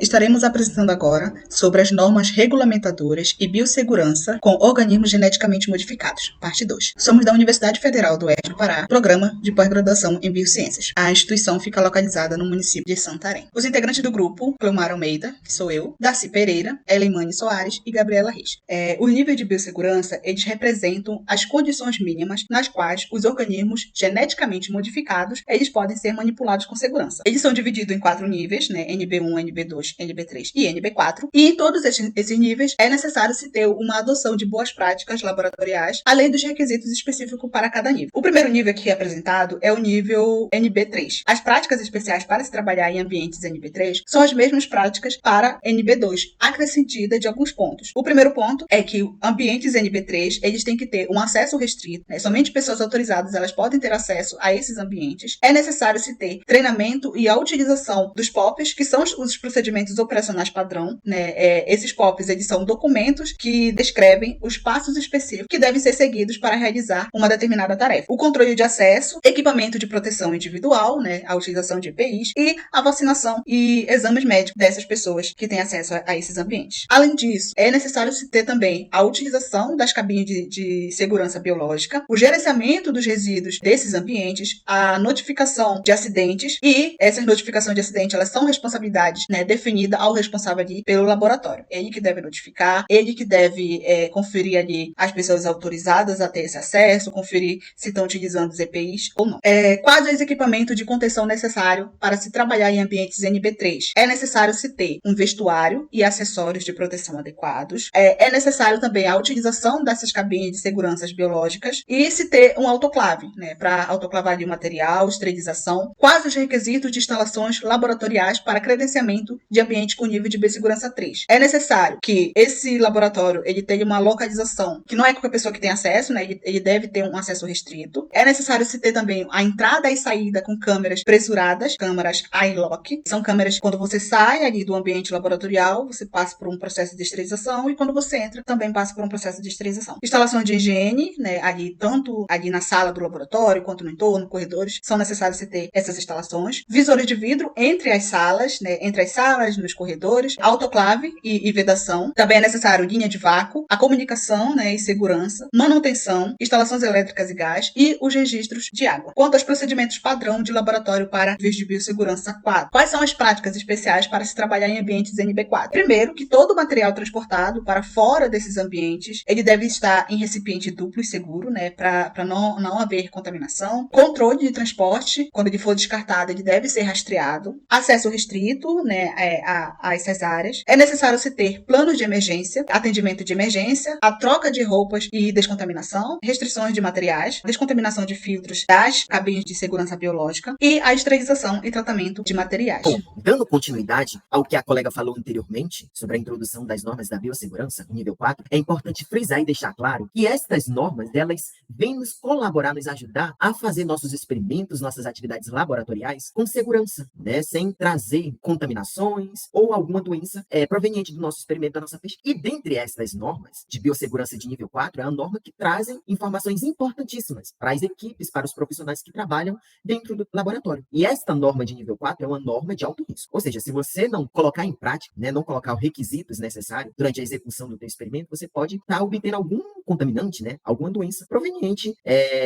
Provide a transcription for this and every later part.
Estaremos apresentando agora sobre as normas regulamentadoras e biossegurança com organismos geneticamente modificados, parte 2. Somos da Universidade Federal do Oeste do Pará, programa de pós-graduação em Biociências. A instituição fica localizada no município de Santarém. Os integrantes do grupo, Cleomar Almeida, que sou eu, Darcy Pereira, Eleimane Soares e Gabriela Reis. O nível de biossegurança, eles representam as condições mínimas nas quais os organismos geneticamente modificados, eles podem ser manipulados com segurança. Eles são divididos em 4 níveis, né? NB1, NB2, NB3 e NB4, e em todos esses níveis é necessário se ter uma adoção de boas práticas laboratoriais, além dos requisitos específicos para cada nível. O primeiro nível aqui apresentado é o nível NB3. As práticas especiais para se trabalhar em ambientes NB3 são as mesmas práticas para NB2, acrescida de alguns pontos. O primeiro ponto é que ambientes NB3, eles têm que ter um acesso restrito, né? Somente pessoas autorizadas elas podem ter acesso a esses ambientes. É necessário se ter treinamento e a utilização dos POPs, que são os procedimentos operacionais padrão, né? Esses POPs, eles são documentos que descrevem os passos específicos que devem ser seguidos para realizar uma determinada tarefa. O controle de acesso, equipamento de proteção individual, né? A utilização de EPIs e a vacinação e exames médicos dessas pessoas que têm acesso a esses ambientes. Além disso, é necessário se ter também a utilização das cabines de segurança biológica, o gerenciamento dos resíduos desses ambientes, a notificação de acidentes, e essas notificações de acidente, elas são responsabilidades, né, definida ao responsável ali pelo laboratório. Ele que deve notificar, ele que deve conferir ali as pessoas autorizadas a ter esse acesso, conferir se estão utilizando os EPIs ou não. Quais os equipamentos de contenção necessário para se trabalhar em ambientes NB3? É necessário se ter um vestuário e acessórios de proteção adequados. É necessário também a utilização dessas cabines de seguranças biológicas e se ter um autoclave, né, para autoclavar ali o material, esterilização. Quais os requisitos de instalações laboratoriais para credenciamento de ambiente com nível de biossegurança 3. É necessário que esse laboratório ele tenha uma localização que não é qualquer pessoa que tem acesso, né? Ele deve ter um acesso restrito. É necessário se ter também a entrada e saída com câmeras pressuradas, câmeras eye-lock. São câmeras que quando você sai ali do ambiente laboratorial, você passa por um processo de esterilização e quando você entra, também passa por um processo de esterilização. Instalações de higiene, né? Ali, tanto ali na sala do laboratório quanto no entorno, corredores, são necessários se ter essas instalações. Visores de vidro entre as salas, né? Entre as salas, nos corredores, autoclave e vedação. Também é necessário linha de vácuo, a comunicação, né, e segurança, manutenção, instalações elétricas e gás e os registros de água. Quanto aos procedimentos padrão de laboratório para níveis de biossegurança 4, quais são as práticas especiais para se trabalhar em ambientes NB4? Primeiro, que todo o material transportado para fora desses ambientes, ele deve estar em recipiente duplo e seguro, né, para não haver contaminação. Controle de transporte, quando ele for descartado, ele deve ser rastreado. Acesso restrito, né, a essas áreas. É necessário se ter planos de emergência, atendimento de emergência, a troca de roupas e descontaminação, restrições de materiais, descontaminação de filtros das cabines de segurança biológica e a esterilização e tratamento de materiais. Bom, dando continuidade ao que a colega falou anteriormente sobre a introdução das normas da biossegurança, nível 4, é importante frisar e deixar claro que estas normas, elas vêm nos colaborar, nos ajudar a fazer nossos experimentos, nossas atividades laboratoriais com segurança, né, sem trazer contaminações ou alguma doença proveniente do nosso experimento, da nossa pesquisa. E dentre estas normas de biossegurança de nível 4, é a norma que trazem informações importantíssimas para as equipes, para os profissionais que trabalham dentro do laboratório. E esta norma de nível 4 é uma norma de alto risco. Ou seja, se você não colocar em prática, né, não colocar os requisitos necessários durante a execução do teu experimento, você pode estar obtendo algum contaminante, né, alguma doença proveniente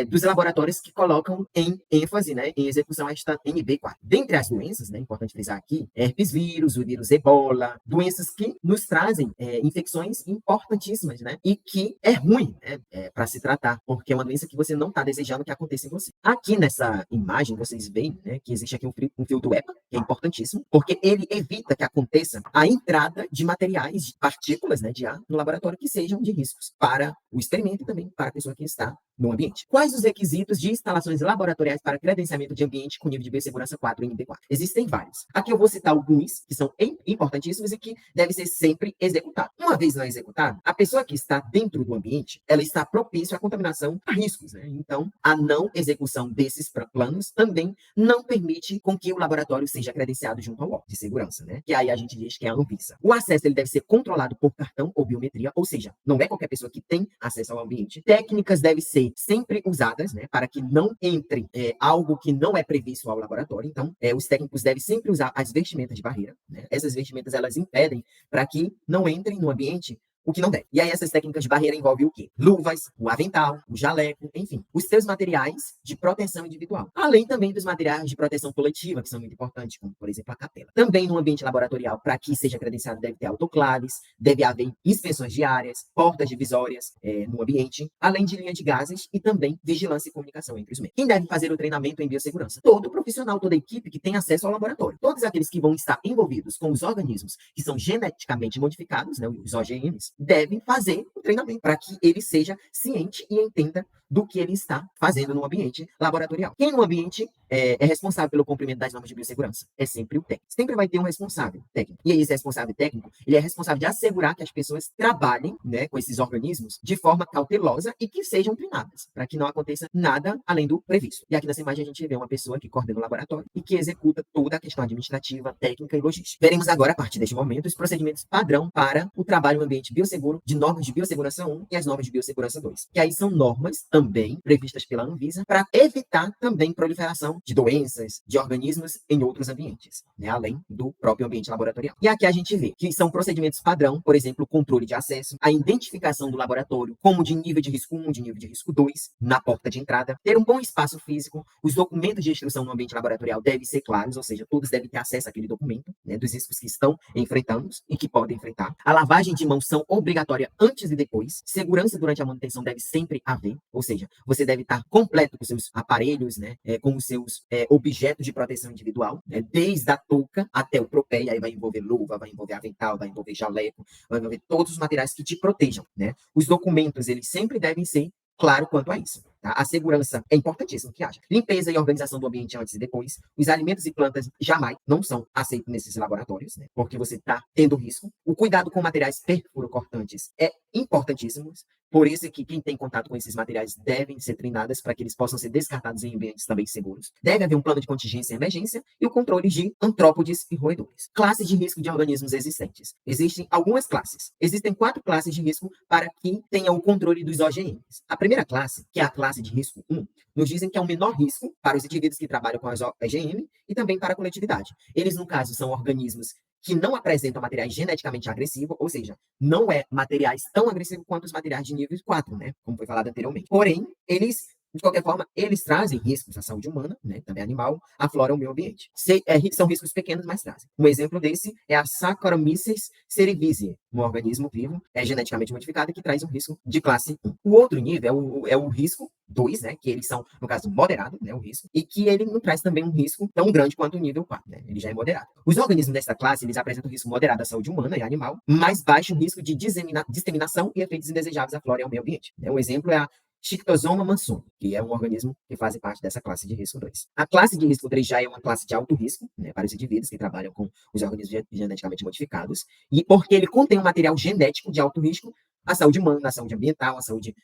dos laboratórios que colocam em ênfase, né, em execução esta NB4. Dentre as doenças, né, importante frisar aqui, herpes vírus, o vírus ebola, doenças que nos trazem infecções importantíssimas, né, e que é ruim, né, para se tratar, porque é uma doença que você não está desejando que aconteça em você. Aqui nessa imagem, vocês veem, né, que existe aqui um filtro HEPA, que é importantíssimo, porque ele evita que aconteça a entrada de materiais, de partículas, né, de ar no laboratório que sejam de riscos para o experimento e também para a pessoa que está no ambiente. Quais os requisitos de instalações laboratoriais para credenciamento de ambiente com nível de biossegurança 4 em NB4? Existem vários. Aqui eu vou citar alguns que são importantíssimos e que devem ser sempre executados. Uma vez não executado, a pessoa que está dentro do ambiente, ela está propícia à contaminação, a riscos, né? Então, a não execução desses planos também não permite com que o laboratório seja credenciado junto ao órgão de segurança, né? Que aí a gente diz que é a Anvisa. O acesso ele deve ser controlado por cartão ou biometria, ou seja, não é qualquer pessoa que tem acesso ao ambiente. Técnicas devem ser ser sempre usadas, né, para que não entre algo que não é previsto ao laboratório. Então, os técnicos devem sempre usar as vestimentas de barreira, né? Essas vestimentas, elas impedem para que não entrem no ambiente o que não deve. E aí essas técnicas de barreira envolvem o quê? Luvas, o avental, o jaleco, enfim, os seus materiais de proteção individual. Além também dos materiais de proteção coletiva, que são muito importantes, como, por exemplo, a capela. Também no ambiente laboratorial, para que seja credenciado, deve ter autoclaves, deve haver inspeções diárias, portas divisórias no ambiente, além de linha de gases e também vigilância e comunicação entre os membros. Quem deve fazer o treinamento em biossegurança? Todo profissional, toda equipe que tem acesso ao laboratório. Todos aqueles que vão estar envolvidos com os organismos que são geneticamente modificados, né, os OGMs, devem fazer o treinamento para que ele seja ciente e entenda do que ele está fazendo no ambiente laboratorial. Quem no ambiente é responsável pelo cumprimento das normas de biossegurança? É sempre o técnico. Sempre vai ter um responsável técnico. E aí, esse responsável técnico, ele é responsável de assegurar que as pessoas trabalhem, né, com esses organismos de forma cautelosa e que sejam treinadas, para que não aconteça nada além do previsto. E aqui nessa imagem a gente vê uma pessoa que coordena o laboratório e que executa toda a questão administrativa, técnica e logística. Veremos agora, a partir deste momento, os procedimentos padrão para o trabalho no ambiente biosseguro de normas de biossegurança 1 e as normas de biossegurança 2. Que aí são normas também previstas pela Anvisa para evitar também proliferação de doenças, de organismos em outros ambientes, né, além do próprio ambiente laboratorial. E aqui a gente vê que são procedimentos padrão, por exemplo, o controle de acesso, a identificação do laboratório como de nível de risco 1, de nível de risco 2, na porta de entrada, ter um bom espaço físico, os documentos de instrução no ambiente laboratorial devem ser claros, ou seja, todos devem ter acesso àquele documento, né, dos riscos que estão enfrentando e que podem enfrentar. A lavagem de mãos são obrigatória antes e depois. Segurança durante a manutenção deve sempre haver, ou seja, você deve estar completo com seus aparelhos, né, com os seus objetos de proteção individual, né, desde a touca até o propé, aí vai envolver luva, vai envolver avental, vai envolver jaleco, vai envolver todos os materiais que te protejam, né? Os documentos, eles sempre devem ser claro quanto a isso. Tá? A segurança é importantíssimo que haja. Limpeza e organização do ambiente antes e depois. Os alimentos e plantas jamais não são aceitos nesses laboratórios, né? Porque você está tendo risco. O cuidado com materiais perfurocortantes é importantíssimo. Por isso que quem tem contato com esses materiais devem ser treinadas para que eles possam ser descartados em ambientes também seguros. Deve haver um plano de contingência e emergência e o controle de antrópodes e roedores. Classes de risco de organismos existentes. Existem algumas classes. Existem 4 classes de risco para que tenha o controle dos OGMs. A primeira classe, que é a classe de risco 1, nos dizem que é o menor risco para os indivíduos que trabalham com as OGM e também para a coletividade. Eles, no caso, são organismos que não apresentam materiais geneticamente agressivos, ou seja, não é materiais tão agressivos quanto os materiais de nível 4, né? Como foi falado anteriormente. Porém, eles, de qualquer forma, eles trazem riscos à saúde humana, né? Também animal, à flora e ao meio ambiente. São riscos pequenos, mas trazem. Um exemplo desse é a Saccharomyces cerevisiae, um organismo vivo, geneticamente modificado, que traz um risco de classe 1. O outro nível é o risco 2, né? Que eles são, no caso, moderado, né? O risco, e que ele não traz também um risco tão grande quanto o nível 4, né? Ele já é moderado. Os organismos desta classe, eles apresentam risco moderado à saúde humana e animal, mas baixo risco de disseminação e efeitos indesejáveis à flora e ao meio ambiente. Um exemplo é a Schistossoma mansoni, que é um organismo que faz parte dessa classe de risco 2. A classe de risco 3 já é uma classe de alto risco, né, para os indivíduos que trabalham com os organismos geneticamente modificados, e porque ele contém um material genético de alto risco, a saúde humana, a saúde ambiental, a saúde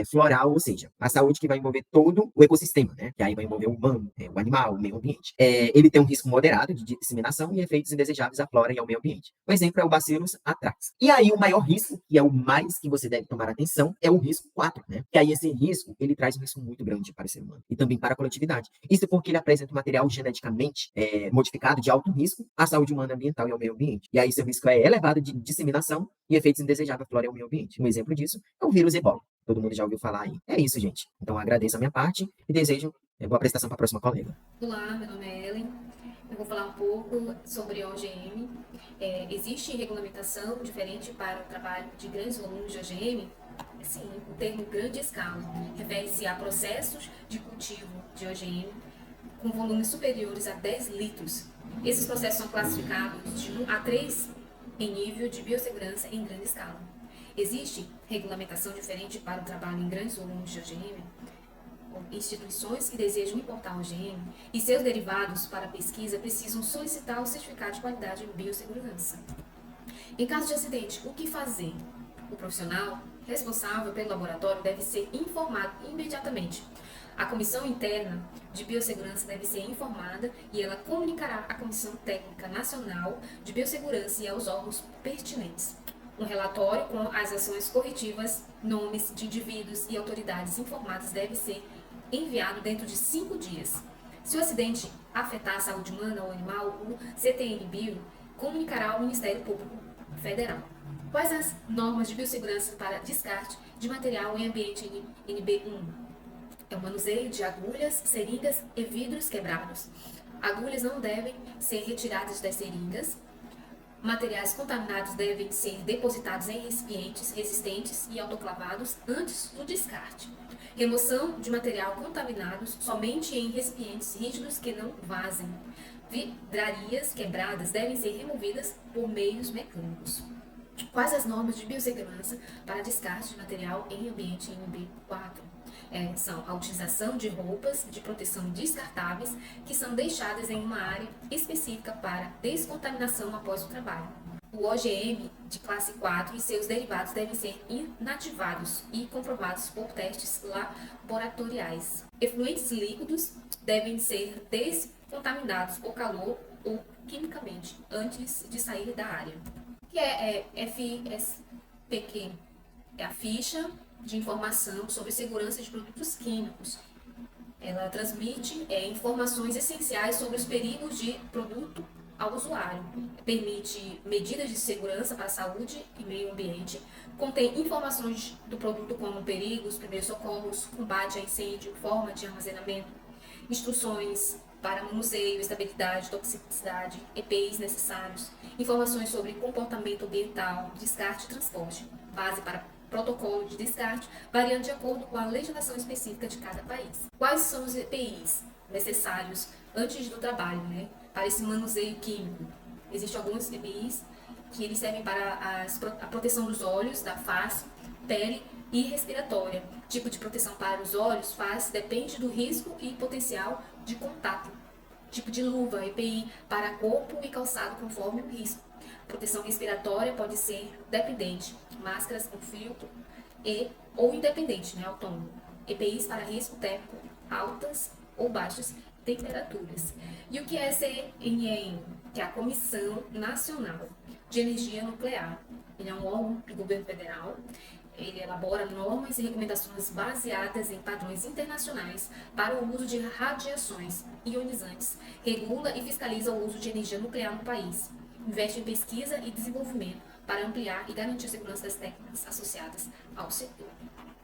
floral, ou seja, a saúde que vai envolver todo o ecossistema, né? Que aí vai envolver o humano, o animal, o meio ambiente. Ele tem um risco moderado de disseminação e efeitos indesejáveis à flora e ao meio ambiente. O exemplo é o Bacillus anthrax. E aí o maior risco, que é o mais que você deve tomar atenção, é o risco 4, né? Que aí esse risco, ele traz um risco muito grande para o ser humano e também para a coletividade. Isso porque ele apresenta um material geneticamente modificado de alto risco à saúde humana, ambiental e ao meio ambiente. E aí seu risco é elevado de disseminação e efeitos indesejáveis à flora e ao meio ambiente. Um exemplo disso é o vírus Ebola. Todo mundo já ouviu falar aí. É isso, gente. Então, agradeço a minha parte e desejo boa prestação para a próxima colega. Olá, meu nome é Ellen. Eu vou falar um pouco sobre OGM. Existe regulamentação diferente para o trabalho de grandes volumes de OGM? Sim, o termo grande escala refere-se a processos de cultivo de OGM com volumes superiores a 10 litros. Esses processos são classificados de 1 a 3 em nível de biossegurança em grande escala. Existe regulamentação diferente para o trabalho em grandes volumes de OGM? Instituições que desejam importar OGM e seus derivados para pesquisa precisam solicitar o certificado de qualidade de biossegurança. Em caso de acidente, o que fazer? O profissional responsável pelo laboratório deve ser informado imediatamente. A comissão interna de biossegurança deve ser informada e ela comunicará à Comissão Técnica Nacional de Biossegurança e aos órgãos pertinentes. Um relatório com as ações corretivas, nomes de indivíduos e autoridades informadas deve ser enviado dentro de 5 dias. Se o acidente afetar a saúde humana ou animal, o CTN-Bio comunicará ao Ministério Público Federal. Quais as normas de biossegurança para descarte de material em ambiente NB1? É o manuseio de agulhas, seringas e vidros quebrados. Agulhas não devem ser retiradas das seringas. Materiais contaminados devem ser depositados em recipientes resistentes e autoclavados antes do descarte. Remoção de material contaminado somente em recipientes rígidos que não vazem. Vidrarias quebradas devem ser removidas por meios mecânicos. Quais as normas de biossegurança para descarte de material em ambiente NB4? São a utilização de roupas de proteção descartáveis que são deixadas em uma área específica para descontaminação após o trabalho. O OGM de classe 4 e seus derivados devem ser inativados e comprovados por testes laboratoriais. Efluentes líquidos devem ser descontaminados por calor ou quimicamente antes de sair da área. O que é FSPQ? É a ficha de informação sobre segurança de produtos químicos. Ela transmite informações essenciais sobre os perigos de produto ao usuário. Permite medidas de segurança para a saúde e meio ambiente. Contém informações do produto como perigos, primeiros socorros, combate a incêndio, forma de armazenamento, instruções para manuseio, estabilidade, toxicidade, EPIs necessários, informações sobre comportamento ambiental, descarte e transporte, base para protocolo de descarte, variando de acordo com a legislação específica de cada país. Quais são os EPIs necessários antes do trabalho, para esse manuseio químico? Existem alguns EPIs que eles servem para a proteção dos olhos, da face, pele e respiratória. Tipo de proteção para os olhos, face, depende do risco e potencial de contato. Tipo de luva, EPI, para corpo e calçado conforme o risco. Proteção respiratória pode ser dependente, máscaras com filtro ou independente, autônomo. EPIs para risco térmico, altas ou baixas temperaturas. E o que é CNEN? Que é a Comissão Nacional de Energia Nuclear. Ele é um órgão do governo federal. Ele elabora normas e recomendações baseadas em padrões internacionais para o uso de radiações ionizantes, regula e fiscaliza o uso de energia nuclear no país, investe em pesquisa e desenvolvimento para ampliar e garantir a segurança das técnicas associadas ao setor.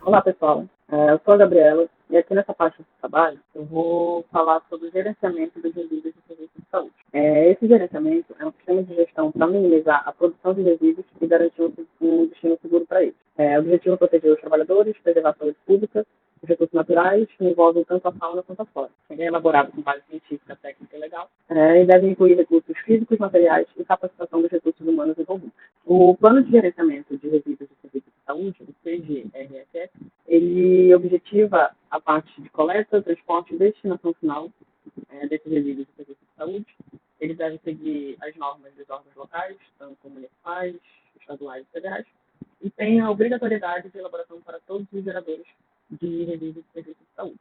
Olá, pessoal. Eu sou a Gabriela e aqui nessa parte do trabalho eu vou falar sobre o gerenciamento dos resíduos de serviços de saúde. Esse gerenciamento é um sistema de gestão para minimizar a produção de resíduos e garantir um destino seguro para eles. O objetivo é proteger os trabalhadores, preservar a saúde pública, os recursos naturais, que envolvem tanto a fauna quanto a flora. Ele é elaborado com base científica, técnica e legal e deve incluir recursos físicos, materiais e capacitação dos recursos humanos envolvidos. O Plano de Gerenciamento de Resíduos de Serviços de Saúde, o PGRSS, ele objetiva a parte de coleta, transporte e destinação final desses resíduos de serviços de saúde. Ele deve seguir as normas dos órgãos locais, tanto municipais, estaduais e federais, e tem a obrigatoriedade de elaboração para todos os geradores de resíduos de serviços de saúde.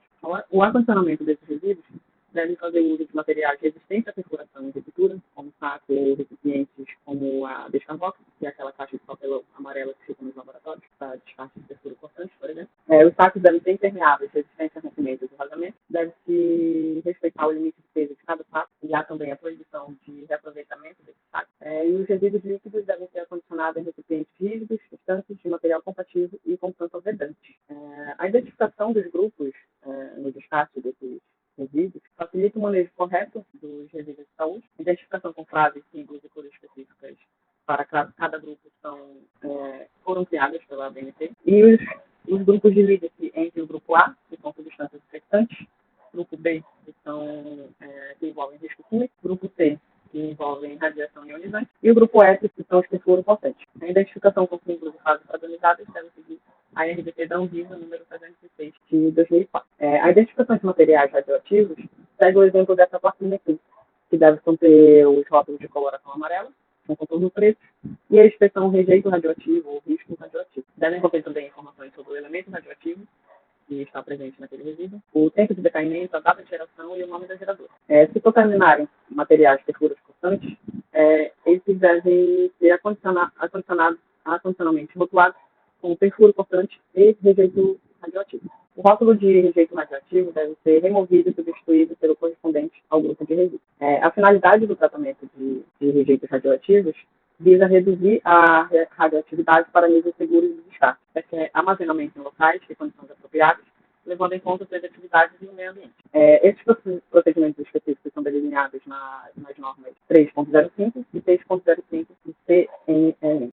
O acondicionamento desses resíduos deve fazer uso de materiais resistentes à perfuração e ruptura, como saco ou recipientes como a Descarbox, que é aquela caixa de papelão amarela que fica nos laboratórios, para descarte de perfura cortante, por exemplo. Os sacos devem ser impermeáveis, resistentes a rompimentos e vazamentos. Deve-se respeitar o limite de peso de cada saco, e há também a proibição de reaproveitamento desses sacos. E os resíduos líquidos devem ser acondicionados em recipientes rígidos, estanques de material compatível e com tampa vedante. A identificação dos grupos no descarte desses resíduos facilita o manejo correto dos resíduos de saúde. Identificação com frases, símbolos e cores específicas para cada grupo foram criadas pela ABNT. E os grupos dividem-se entre o grupo A, que são substâncias infectantes, grupo B, que envolvem risco químico, grupo C, que envolvem radiação ionizante, e o grupo F, que são os perfluoroconscientes. A identificação com símbolos e frases padronizadas deve seguir a RDP da Anvisa, número 306, de 2004. A identificação de materiais radioativos segue o exemplo dessa plaquinha aqui, que deve conter os rótulos de coloração amarela, com contorno preto, e a expressão rejeito radioativo ou risco radioativo. Devem conter também informações sobre o elemento radioativo que está presente naquele resíduo, o tempo de decaimento, a data de geração e o nome da geradora. Se contaminarem materiais perfuras cortantes, esses devem ser acondicionados acondicionalmente rotulados com perfuro cortante e rejeito radioativo. O rótulo de rejeito radioativo deve ser removido e substituído pelo correspondente ao grupo de resíduos. A finalidade do tratamento de rejeitos radioativos visa reduzir a radioatividade para níveis seguros de descarte, armazenamento em locais e condições apropriadas, levando em conta as atividades e o meio ambiente. Esses procedimentos específicos são delineados nas normas 3.05 e 6.05 do CNM.